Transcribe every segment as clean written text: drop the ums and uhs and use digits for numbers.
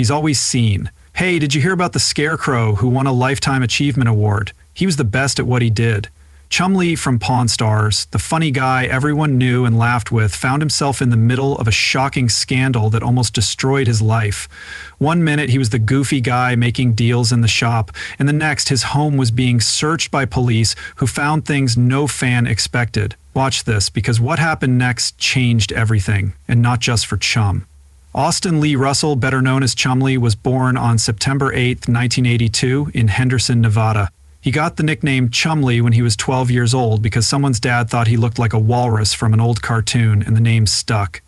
He's always seen. Hey, did you hear about the Scarecrow who won a Lifetime Achievement Award? He was the best at what he did. Chumlee from Pawn Stars, the funny guy everyone knew and laughed with, found himself in the middle of a shocking scandal that almost destroyed his life. One minute he was the goofy guy making deals in the shop, and the next his home was being searched by police who found things no fan expected. Watch this, because what happened next changed everything, and not just for Chum. Austin Lee Russell, better known as Chumlee, was born on September 8, 1982 in Henderson, Nevada. He got the nickname Chumlee when he was 12 years old because someone's dad thought he looked like a walrus from an old cartoon, and the name stuck.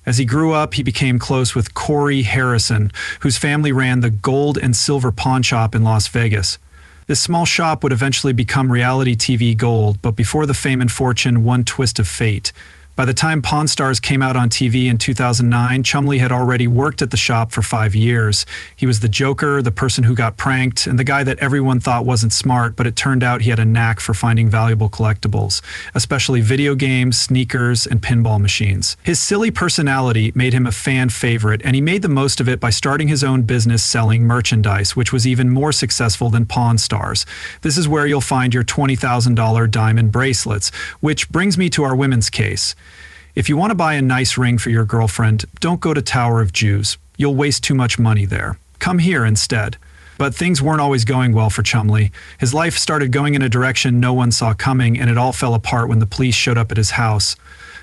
As he grew up, he became close with Cory Harrison, whose family ran the Gold and Silver Pawn Shop in Las Vegas. This small shop would eventually become reality TV gold, but before the fame and fortune, one twist of fate. By the time Pawn Stars came out on TV in 2009, Chumlee had already worked at the shop for 5 years. He was the joker, the person who got pranked, and the guy that everyone thought wasn't smart, but it turned out he had a knack for finding valuable collectibles, especially video games, sneakers, and pinball machines. His silly personality made him a fan favorite, and he made the most of it by starting his own business selling merchandise, which was even more successful than Pawn Stars. This is where you'll find your $20,000 diamond bracelets, which brings me to our women's case. If you want to buy a nice ring for your girlfriend, don't go to Tower of Jews. You'll waste too much money there. Come here instead. But things weren't always going well for Chumlee. His life started going in a direction no one saw coming, and it all fell apart when the police showed up at his house.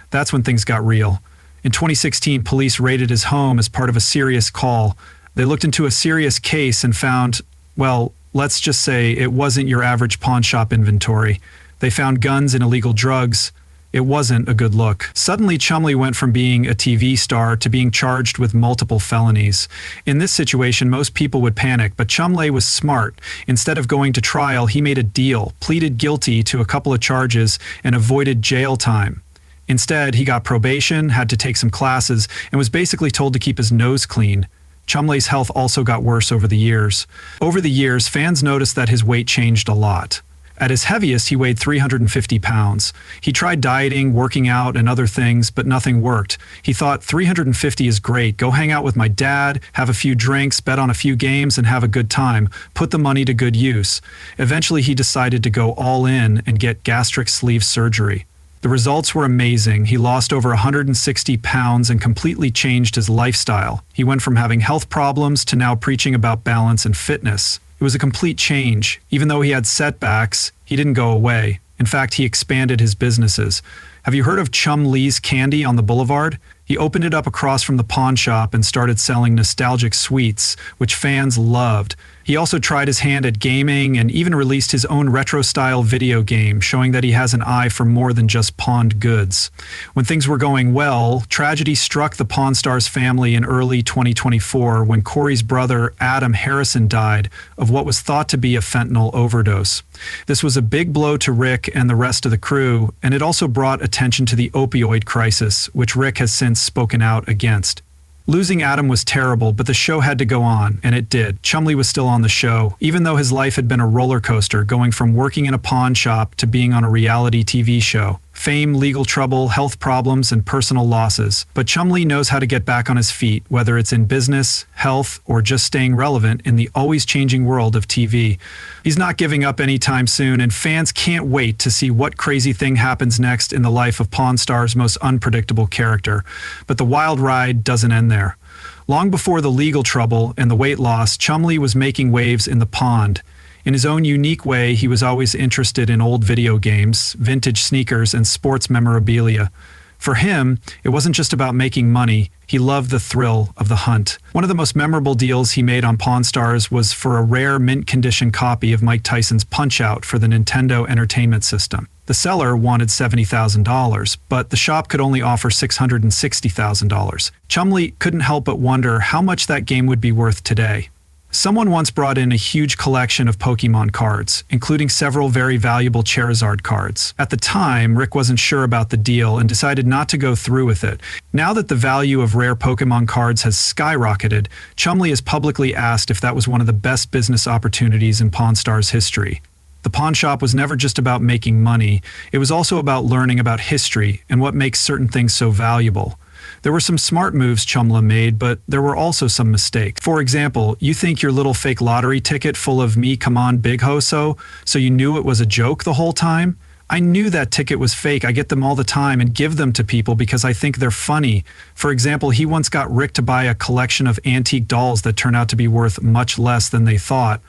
That's when things got real. In 2016, police raided his home as part of a serious call. They looked into a serious case and found, well, let's just say it wasn't your average pawn shop inventory. They found guns and illegal drugs. It wasn't a good look. Suddenly, Chumlee went from being a TV star to being charged with multiple felonies. In this situation, most people would panic, but Chumlee was smart. Instead of going to trial, he made a deal, pleaded guilty to a couple of charges, and avoided jail time. Instead, he got probation, had to take some classes, and was basically told to keep his nose clean. Chumlee's health also got worse over the years. Over the years, fans noticed that his weight changed a lot. At his heaviest, he weighed 350 pounds. He tried dieting, working out, and other things, but nothing worked. He thought, 350 is great. Go hang out with my dad, have a few drinks, bet on a few games, and have a good time. Put the money to good use. Eventually, he decided to go all in and get gastric sleeve surgery. The results were amazing. He lost over 160 pounds and completely changed his lifestyle. He went from having health problems to now preaching about balance and fitness. It was a complete change. Even though he had setbacks, he didn't go away. In fact, he expanded his businesses. Have you heard of Chumlee's Candy on the Boulevard? He opened it up across from the pawn shop and started selling nostalgic sweets, which fans loved. He also tried his hand at gaming and even released his own retro-style video game, showing that he has an eye for more than just pawned goods. When things were going well, tragedy struck the Pawn Stars family in early 2024 when Cory's brother, Adam Harrison, died of what was thought to be a fentanyl overdose. This was a big blow to Rick and the rest of the crew, and it also brought attention to the opioid crisis, which Rick has since spoken out against. Losing Adam was terrible, but the show had to go on, and it did. Chumlee was still on the show, even though his life had been a roller coaster, going from working in a pawn shop to being on a reality TV show. Fame, legal trouble, health problems, and personal losses. But Chumlee knows how to get back on his feet, whether it's in business, health, or just staying relevant in the always changing world of TV. He's not giving up anytime soon, and fans can't wait to see what crazy thing happens next in the life of Pawn Stars' most unpredictable character. But the wild ride doesn't end there. Long before the legal trouble and the weight loss, Chumlee was making waves in the pond. In his own unique way, he was always interested in old video games, vintage sneakers, and sports memorabilia. For him, it wasn't just about making money. He loved the thrill of the hunt. One of the most memorable deals he made on Pawn Stars was for a rare mint-condition copy of Mike Tyson's Punch-Out for the Nintendo Entertainment System. The seller wanted $70,000, but the shop could only offer $660,000. Chumlee couldn't help but wonder how much that game would be worth today. Someone once brought in a huge collection of Pokemon cards, including several very valuable Charizard cards. At the time, Rick wasn't sure about the deal and decided not to go through with it. Now that the value of rare Pokemon cards has skyrocketed, Chumlee has publicly asked if that was one of the best business opportunities in Pawn Stars history. The pawn shop was never just about making money, it was also about learning about history and what makes certain things so valuable. There were some smart moves Chumlee made, but there were also some mistakes. For example, you think your little fake lottery ticket full of "me come on big hoso," so you knew it was a joke the whole time? I knew that ticket was fake. I get them all the time and give them to people because I think they're funny. For example, he once got Rick to buy a collection of antique dolls that turned out to be worth much less than they thought.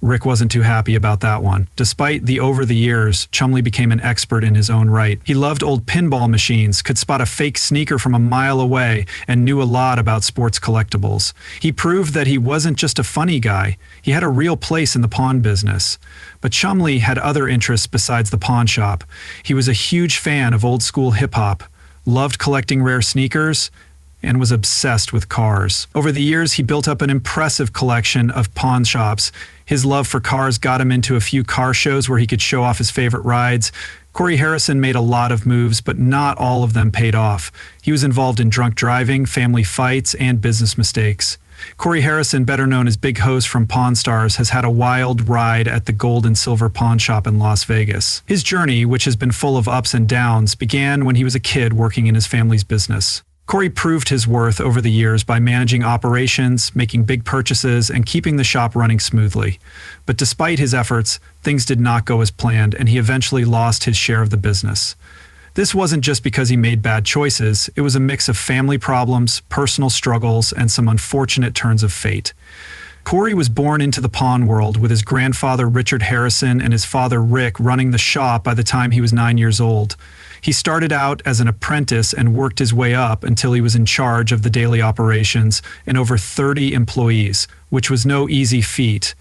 Rick wasn't too happy about that one. Despite the over the years, Chumlee became an expert in his own right. He loved old pinball machines, could spot a fake sneaker from a mile away, and knew a lot about sports collectibles. He proved that he wasn't just a funny guy. He had a real place in the pawn business. But Chumlee had other interests besides the pawn shop. He was a huge fan of old school hip-hop, loved collecting rare sneakers, and was obsessed with cars. Over the years, he built up an impressive collection of pawn shops. His love for cars got him into a few car shows where he could show off his favorite rides. Cory Harrison made a lot of moves, but not all of them paid off. He was involved in drunk driving, family fights, and business mistakes. Cory Harrison, better known as Big Hose from Pawn Stars, has had a wild ride at the gold and silver pawn shop in Las Vegas. His journey, which has been full of ups and downs, began when he was a kid working in his family's business. Cory proved his worth over the years by managing operations, making big purchases, and keeping the shop running smoothly. But despite his efforts, things did not go as planned, and he eventually lost his share of the business. This wasn't just because he made bad choices, it was a mix of family problems, personal struggles, and some unfortunate turns of fate. Cory was born into the pawn world with his grandfather Richard Harrison and his father Rick running the shop by the time he was 9 years old. He started out as an apprentice and worked his way up until he was in charge of the daily operations and over 30 employees, which was no easy feat.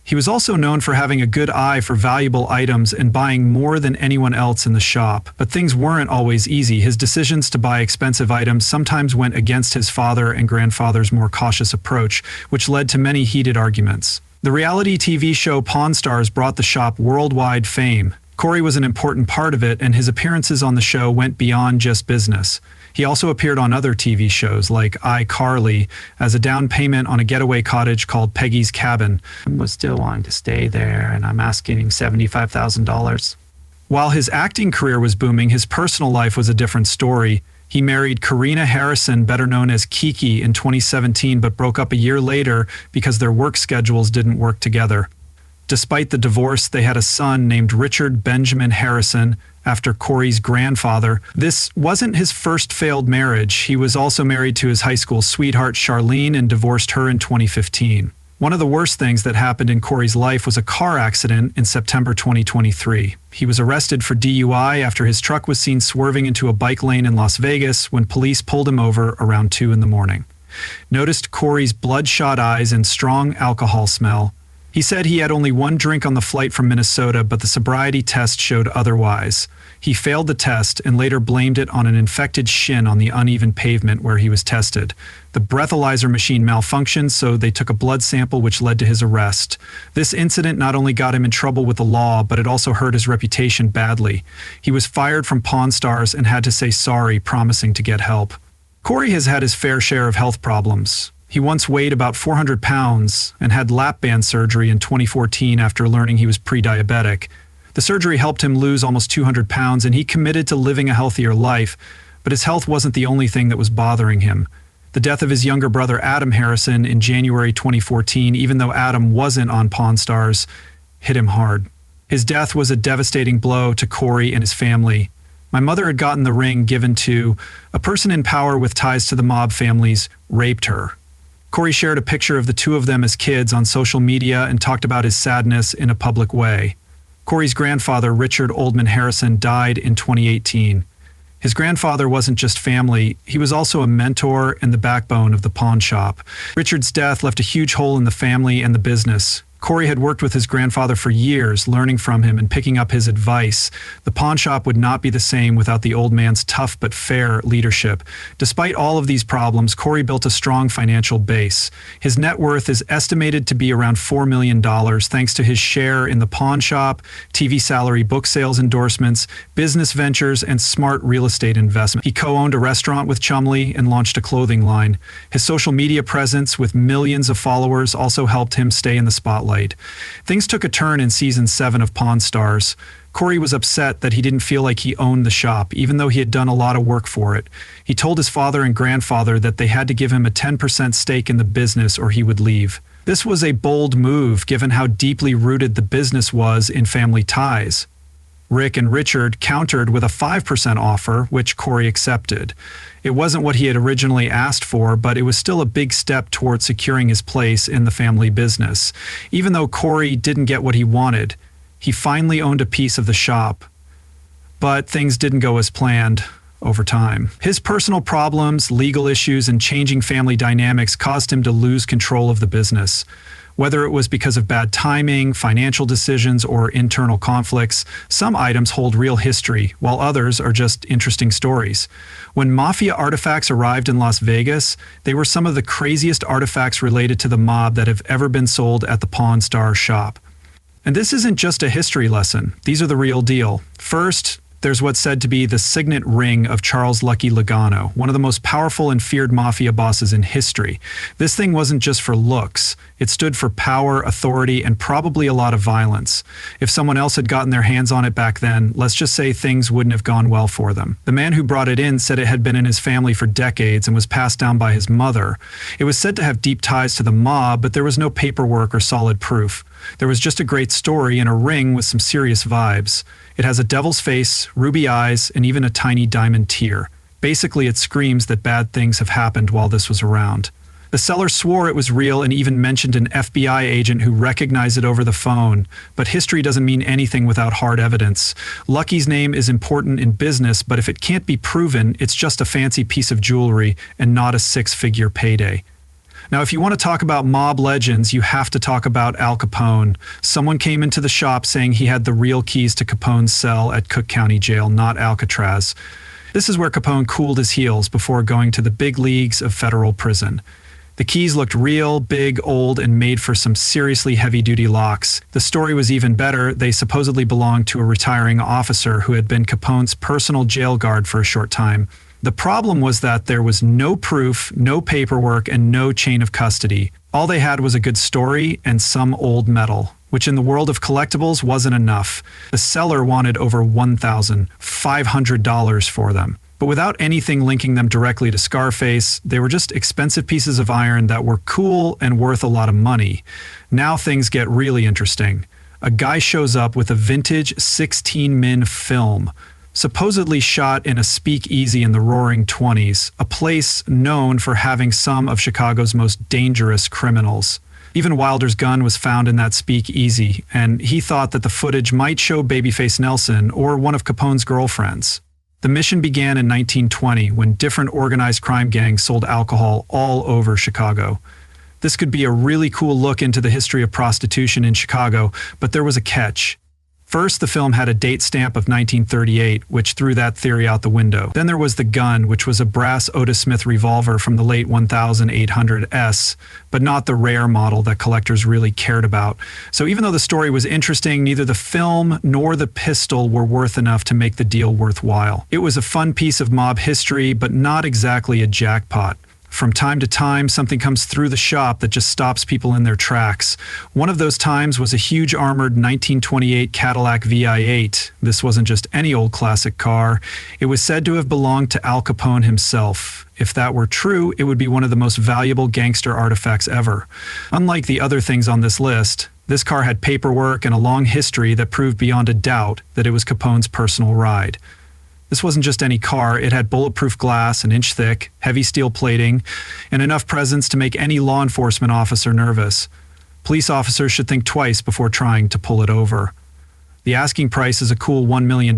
He was also known for having a good eye for valuable items and buying more than anyone else in the shop. But things weren't always easy. His decisions to buy expensive items sometimes went against his father and grandfather's more cautious approach, which led to many heated arguments. The reality TV show Pawn Stars brought the shop worldwide fame. Cory was an important part of it, and his appearances on the show went beyond just business. He also appeared on other TV shows like iCarly as a down payment on a getaway cottage called Peggy's Cabin. I was still wanting to stay there, and I'm asking $75,000. While his acting career was booming, his personal life was a different story. He married Cory Harrison, better known as Kiki, in 2017, but broke up a year later because their work schedules didn't work together. Despite the divorce, they had a son named Richard Benjamin Harrison, after Cory's grandfather. This wasn't his first failed marriage. He was also married to his high school sweetheart Charlene and divorced her in 2015. One of the worst things that happened in Cory's life was a car accident in September 2023. He was arrested for DUI after his truck was seen swerving into a bike lane in Las Vegas when police pulled him over around 2 a.m. Noticed Cory's bloodshot eyes and strong alcohol smell. He said he had only one drink on the flight from Minnesota, but the sobriety test showed otherwise. He failed the test and later blamed it on an infected shin on the uneven pavement where he was tested. The breathalyzer machine malfunctioned, so they took a blood sample, which led to his arrest. This incident not only got him in trouble with the law, but it also hurt his reputation badly. He was fired from Pawn Stars and had to say sorry, promising to get help. Cory has had his fair share of health problems. He once weighed about 400 pounds and had lap band surgery in 2014 after learning he was pre-diabetic. The surgery helped him lose almost 200 pounds, and he committed to living a healthier life, but his health wasn't the only thing that was bothering him. The death of his younger brother Adam Harrison in January 2014, even though Adam wasn't on Pawn Stars, hit him hard. His death was a devastating blow to Cory and his family. My mother had gotten the ring given to a person in power with ties to the mob families, raped her. Cory shared a picture of the two of them as kids on social media and talked about his sadness in a public way. Cory's grandfather, Richard Oldman Harrison, died in 2018. His grandfather wasn't just family, he was also a mentor and the backbone of the pawn shop. Richard's death left a huge hole in the family and the business. Cory had worked with his grandfather for years, learning from him and picking up his advice. The pawn shop would not be the same without the old man's tough but fair leadership. Despite all of these problems, Cory built a strong financial base. His net worth is estimated to be around $4 million thanks to his share in the pawn shop, TV salary, book sales endorsements, business ventures, and smart real estate investment. He co-owned a restaurant with Chumley and launched a clothing line. His social media presence with millions of followers also helped him stay in the spotlight. spotlight. Things took a turn in season 7 of Pawn Stars. Cory was upset that he didn't feel like he owned the shop, even though he had done a lot of work for it. He told his father and grandfather that they had to give him a 10% stake in the business or he would leave. This was a bold move, given how deeply rooted the business was in family ties. Rick and Richard countered with a 5% offer, which Cory accepted. It wasn't what he had originally asked for, but it was still a big step toward securing his place in the family business. Even though Cory didn't get what he wanted, he finally owned a piece of the shop. But things didn't go as planned over time. His personal problems, legal issues, and changing family dynamics caused him to lose control of the business. Whether it was because of bad timing, financial decisions, or internal conflicts, some items hold real history, while others are just interesting stories. When Mafia artifacts arrived in Las Vegas, they were some of the craziest artifacts related to the mob that have ever been sold at the Pawn Stars shop. And this isn't just a history lesson. These are the real deal. First, there's what's said to be the signet ring of Charles Lucky Logano, one of the most powerful and feared mafia bosses in history. This thing wasn't just for looks. It stood for power, authority, and probably a lot of violence. If someone else had gotten their hands on it back then, let's just say things wouldn't have gone well for them. The man who brought it in said it had been in his family for decades and was passed down by his mother. It was said to have deep ties to the mob, but there was no paperwork or solid proof. There was just a great story and a ring with some serious vibes. It has a devil's face, ruby eyes, and even a tiny diamond tear. Basically, it screams that bad things have happened while this was around. The seller swore it was real and even mentioned an FBI agent who recognized it over the phone. But history doesn't mean anything without hard evidence. Lucky's name is important in business, but if it can't be proven, it's just a fancy piece of jewelry and not a six-figure payday. Now, if you want to talk about mob legends, you have to talk about Al Capone. Someone came into the shop saying he had the real keys to Capone's cell at Cook County Jail, not Alcatraz. This is where Capone cooled his heels before going to the big leagues of federal prison. The keys looked real, big, old, and made for some seriously heavy-duty locks. The story was even better. They supposedly belonged to a retiring officer who had been Capone's personal jail guard for a short time. The problem was that there was no proof, no paperwork, and no chain of custody. All they had was a good story and some old metal, which in the world of collectibles wasn't enough. The seller wanted over $1,500 for them. But without anything linking them directly to Scarface, they were just expensive pieces of iron that were cool and worth a lot of money. Now things get really interesting. A guy shows up with a vintage 16mm film, supposedly shot in a speakeasy in the Roaring '20s, a place known for having some of Chicago's most dangerous criminals. Even Wilder's gun was found in that speakeasy, and he thought that the footage might show Babyface Nelson or one of Capone's girlfriends. The mission began in 1920 when different organized crime gangs sold alcohol all over Chicago. This could be a really cool look into the history of prostitution in Chicago, but there was a catch. First, the film had a date stamp of 1938, which threw that theory out the window. Then there was the gun, which was a brass Otis Smith revolver from the late 1800s, but not the rare model that collectors really cared about. So even though the story was interesting, neither the film nor the pistol were worth enough to make the deal worthwhile. It was a fun piece of mob history, but not exactly a jackpot. From time to time, something comes through the shop that just stops people in their tracks. One of those times was a huge armored 1928 Cadillac VI8. This wasn't just any old classic car. It was said to have belonged to Al Capone himself. If that were true, it would be one of the most valuable gangster artifacts ever. Unlike the other things on this list, this car had paperwork and a long history that proved beyond a doubt that it was Capone's personal ride. This wasn't just any car. It had bulletproof glass, an inch thick, heavy steel plating, and enough presence to make any law enforcement officer nervous. Police officers should think twice before trying to pull it over. The asking price is a cool $1 million,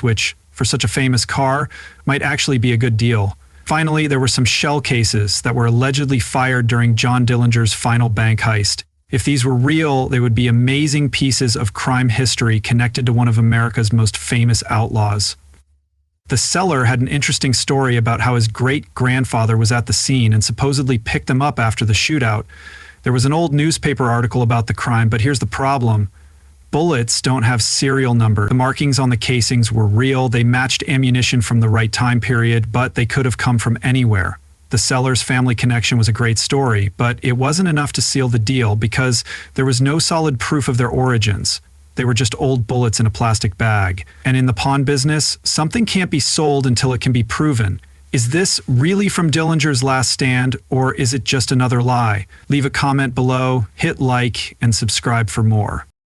which, for such a famous car, might actually be a good deal. Finally, there were some shell cases that were allegedly fired during John Dillinger's final bank heist. If these were real, they would be amazing pieces of crime history connected to one of America's most famous outlaws. The seller had an interesting story about how his great-grandfather was at the scene and supposedly picked them up after the shootout. There was an old newspaper article about the crime, but here's the problem. Bullets don't have serial number. The markings on the casings were real. They matched ammunition from the right time period, but they could have come from anywhere. The The seller's family connection was a great story, but it wasn't enough to seal the deal because there was no solid proof of their origins. They were just old bullets in a plastic bag. And in the pawn business, something can't be sold until it can be proven. Is this really from Dillinger's Last Stand, or is it just another lie? Leave a comment below, hit like, and subscribe for more.